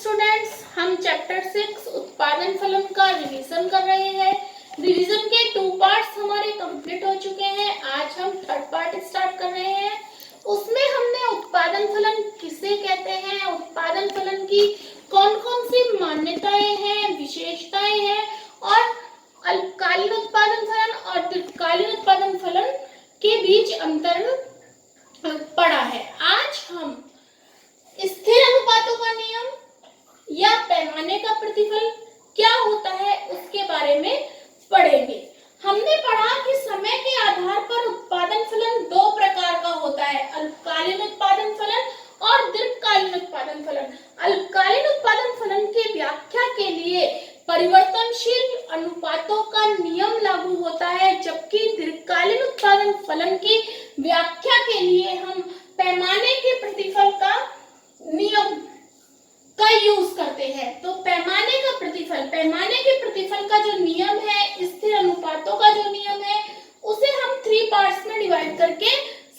Students, हम chapter 6 उत्पादन फलन का रिवीजन कर रहे हैं। रिवीजन के 2 पार्ट्स हमारे कंप्लीट हो चुके हैं। आज हम थर्ड पार्ट स्टार्ट कर रहे हैं। उसमें हमने उत्पादन फलन किसे कहते हैं, उत्पादन फलन की कौन कौन सी मान्यताएं हैं, विशेषताएं हैं और अल्पकालीन उत्पादन फलन और दीर्घकालीन उत्पादन फलन के बीच अंतर पढ़ा है। आज हम स्थिर अनुपातों का नियम या पैमाने का प्रतिफल क्या होता है उसके बारे में पढ़ेंगे। हमने पढ़ा कि समय के आधार पर उत्पादन फलन 2 प्रकार का होता है, अल्पकालीन उत्पादन फलन और दीर्घकालीन उत्पादन फलन। अल्पकालीन उत्पादन फलन की व्याख्या के लिए परिवर्तनशील अनुपातों का नियम लागू होता है, जबकि दीर्घकालीन उत्पादन फलन की व्याख्या के लिए हम पैमाने के प्रतिफल का नियम का यूज करते हैं। तो पैमाने के प्रतिफल का जो नियम है, स्थिर अनुपातों का जो नियम है, उसे हम 3 पार्ट्स में डिवाइड करके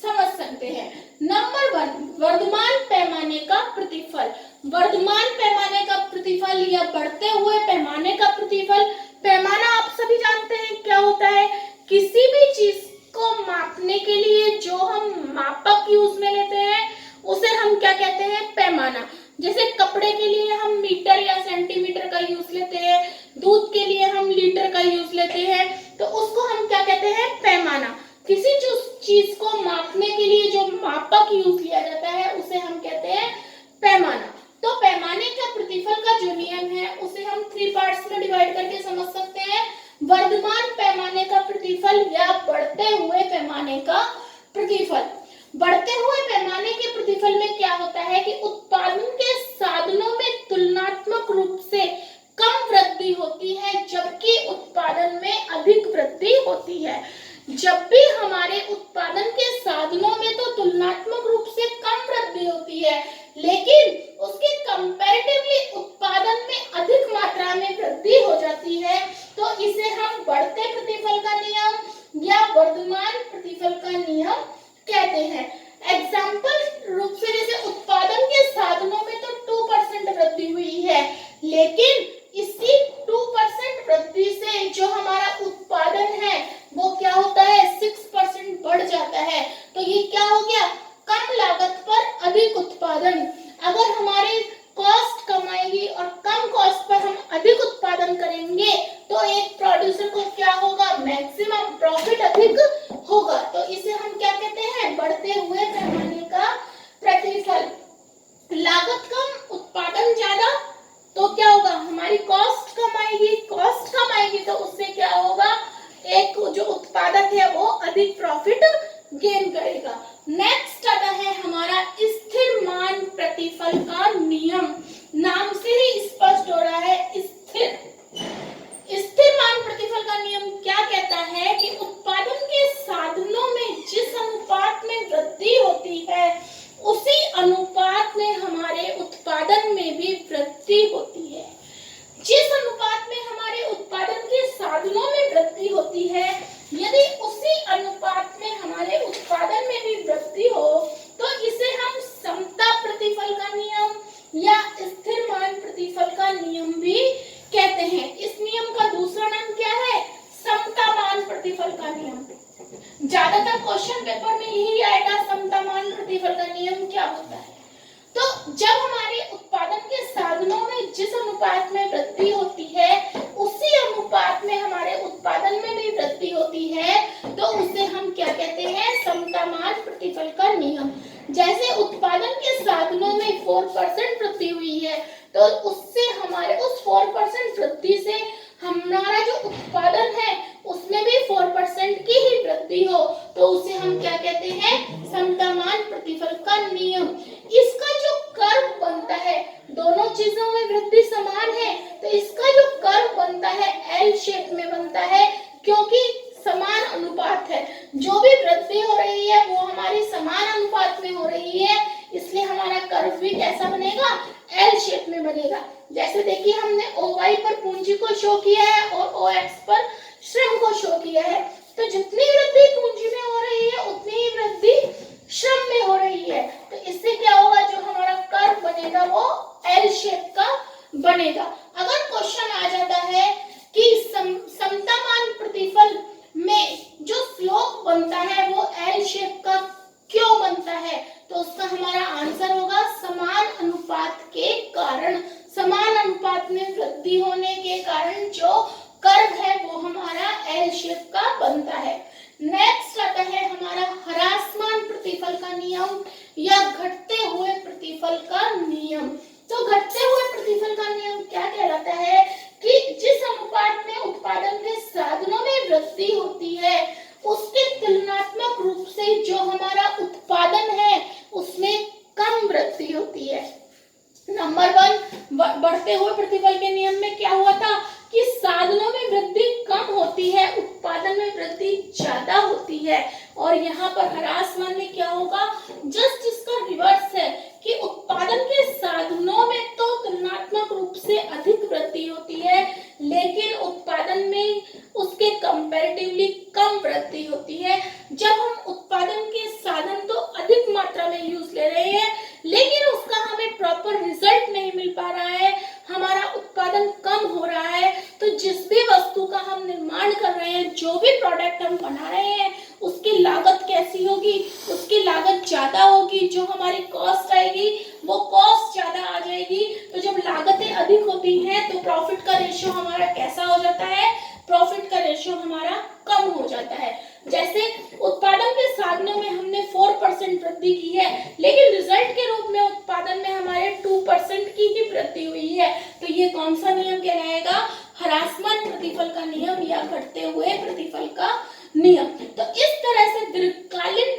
समझ सकते हैं। नंबर 1, वर्धमान पैमाने का प्रतिफल। वर्धमान पैमाने का प्रतिफल या बढ़ते हुए पैमाने का प्रतिफल। पैमाना आप सभी जानते हैं क्या होता है। किसी भी चीज को मापने के लिए जो हम मापक यूज में लेते हैं उसे हम क्या कहते हैं, पैमाना। जैसे कपड़े के लिए हम मीटर या सेंटीमीटर का यूज लेते हैं, दूध के लिए हम लीटर का यूज लेते हैं, तो उसको हम क्या कहते हैं, पैमाना। किसी चीज को मापने के लिए जो मापक यूज लिया जाता है उसे हम कहते हैं पैमाना। तो पैमाने का प्रतिफल का जो नियम है उसे हम 3 पार्ट्स में डिवाइड करके समझ सकते हैं। वर्धमान पैमाने का प्रतिफल या बढ़ते हुए पैमाने का प्रतिफल। बढ़ते हुए पैमाने के प्रतिफल में क्या होता है कि उत्पादन के साधनों में तुलनात्मक रूप से कम वृद्धि होती है, जबकि उत्पादन में अधिक वृद्धि होती है। जब भी हमारे उत्पादन के साधनों में तो तुलनात्मक रूप से कम वृद्धि होती है, लेकिन उसके कंपैरेटिवली उत्पादन में अधिक मात्रा में वृद्धि हो जाती है, तो इसे हम बढ़ते प्रतिफल का नियम या वर्धमान प्रतिफल का नियम कहते हैं। एग्जाम्पल रूप से, जैसे उत्पादन के साधनों में तो 2% वृद्धि हुई है, लेकिन इसी 2% वृद्धि से जो हमारा उत्पादन है वो क्या होता है, 6% बढ़ जाता है। तो ये क्या हो गया, कम लागत पर अधिक उत्पादन। अगर हमारी कॉस्ट कम आएगी और कम कॉस्ट पर हम अधिक उत्पादन करेंगे तो एक प्रोड्यूसर को क्या होगा, मैक्सिमम प्रॉफिट अधिक होगा। तो इसे हम क्या कहते हैं, बढ़ते हुए पैमाने का प्रतिफल। लागत कम, उत्पादन ज्यादा, तो क्या होगा, हमारी कॉस्ट कम आएगी तो उससे क्या होगा, एक जो उत्पादक है वो अधिक प्रॉफिट गेन करेगा। नेक्स्ट आता है हमारा स्थिर मान प्रतिफल का नियम। नाम से ही स्पष्ट हो रहा है, स्थिर मान प्रतिफल का नियम क्या कहता है कि उत्पादन के साधनों में जिस अनुपात में वृद्धि होती है उसी अनुपात में हमारे उत्पादन में भी वृद्धि होती है। जिस अनुपात में हमारे उत्पादन के साधनों में वृद्धि होती है, यदि उसी अनुपात में हमारे उत्पादन में भी वृद्धि हो तो इसे हम समता प्रतिफल का नियम या स्थिर मान प्रतिफल का नियम भी कहते हैं। इस नियम का दूसरा नाम क्या है, समता मान प्रतिफल का नियम। ज्यादातर क्वेश्चन पेपर में यही आएगा, समता मान प्रतिफल का नियम क्या होता है। तो जब हमारे उत्पादन के साधनों में जिस अनुपात में वृद्धि होती है उसी अनुपात में हमारे उत्पादन में भी वृद्धि होती है, तो उसे हम क्या कहते हैं, समता मान प्रतिफल का नियम। जैसे उत्पादन के साधनों में 4% वृद्धि हुई है, तो उससे हमारे उस 4% वृद्धि से हमारा जो उत्पादन है उसमें भी 4% की ही वृद्धि हो, तो उसे हम क्या कहते हैं, समतामान प्रतिफल का नियम। इसका जो कर्व बनता है, दोनों चीजों में वृद्धि समान है, तो इसका जो कर्व बनता है एल शेप में बनता है, क्योंकि समान अनुपात है। जो भी वृद्धि हो रही है वो हमारी समान अनुपात में हो रही है, इसलिए हमारा कर्व भी कैसा बनेगा, एल शेप में बनेगा। जैसे देखिए, हमने OY पर पूंजी को शो किया है और OX पर श्रम को शो किया है, तो जितनी वृद्धि पूंजी में हो रही है उतनी ही वृद्धि श्रम में हो रही है। तो इससे क्या होगा, जो हमारा कर्व बनेगा वो एल शेप का बनेगा। अगर क्वेश्चन आ जाता है कि समतामान प्रतिफल में जो स्लोप बनता है वो एल शेप का क्यों बनता है, तो उसका हमारा आंसर होगा समान अनुपात के कारण। समान अनुपात में वृद्धि होने के कारण जो कर्व है वो हमारा एल शेप का बनता है। नेक्स्ट आता है हमारा ह्रासमान प्रतिफल का नियम या घटते हुए प्रतिफल का नियम। तो घटते हुए प्रतिफल का नियम क्या कहलाता है कि जिस अनुपात में उत्पादन के साधनों में वृद्धि होती है उसके तुलनात्मक रूप से जो हमारा उत्पादन है उसमें कम वृद्धि होती है। नंबर 1 बढ़ते हुए प्रतिफल के नियम में क्या हुआ था कि साधनों में वृद्धि कम होती है, उत्पादन में वृद्धि ज्यादा होती है। और यहाँ पर ह्रासमान में क्या होगा, जस्ट इसका रिवर्स है कि उत्पादन के साधनों में तो तुलनात्मक रूप से अधिक वृद्धि होती है लेकिन उत्पादन में उसके कंपैरेटिवली कम वृद्धि होती है। जब हम उत्पादन के साधन तो अधिक मात्रा में यूज ले रहे हैं लेकिन उसका हमें प्रॉपर रिजल्ट नहीं मिल पा रहा है, हमारा उत्पादन कम हो रहा है, तो जिस भी वस्तु का हम निर्माण कर रहे हैं, जो भी प्रोडक्ट हम बना रहे हैं उसकी लागत कैसी होगी, उसकी लागत ज्यादा होगी, जो हमारी कॉस्ट आएगी वो कॉस्ट ज्यादा आ जाएगी। तो जब लागतें अधिक होती हैं तो प्रॉफिट का रेशियो हमारा कैसा हो जाता है, प्रॉफिट का रेशियो हमारा कम हो जाता है। जैसे उत्पादन के साधनों में हमने 4% वृद्धि की है लेकिन रिजल्ट के रूप में उत्पादन में हमारे 2% की ही वृद्धि हुई है, तो ये कौन सा नियम कहलाएगा, ह्रासमान प्रतिफल का नियम या घटते हुए प्रतिफल का नियम। तो इस तरह से दीर्घकालीन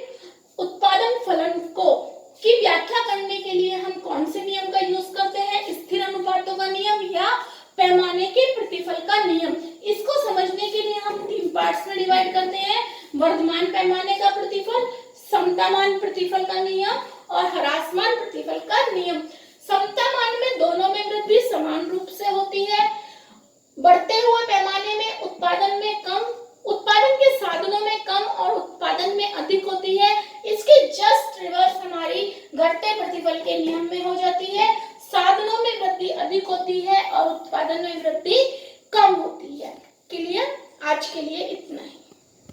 उत्पादन फलन को की व्याख्या करने के लिए हम कौन से नियम का यूज करते हैं, स्थिर अनुपातों का नियम या पैमाने के प्रतिफल का नियम। इसको समझने के लिए हम 3 पार्ट्स में डिवाइड करते हैं, वर्धमान पैमाने का प्रतिफल, समतामान प्रतिफल का नियम और ह्रासमान प्रतिफल का नियम। समतामान में दोनों में वृद्धि समान रूप से होती है, बढ़ते हुए पैमाने में उत्पादन में कम, उत्पादन के साधनों में कम और उत्पादन में अधिक होती है। इसके जस्ट रिवर्स हमारी घटते प्रतिफल के नियम में हो जाती है, साधनों में वृद्धि अधिक होती है और उत्पादन में वृद्धि कम होती है। क्लियर? आज के लिए इतना ही।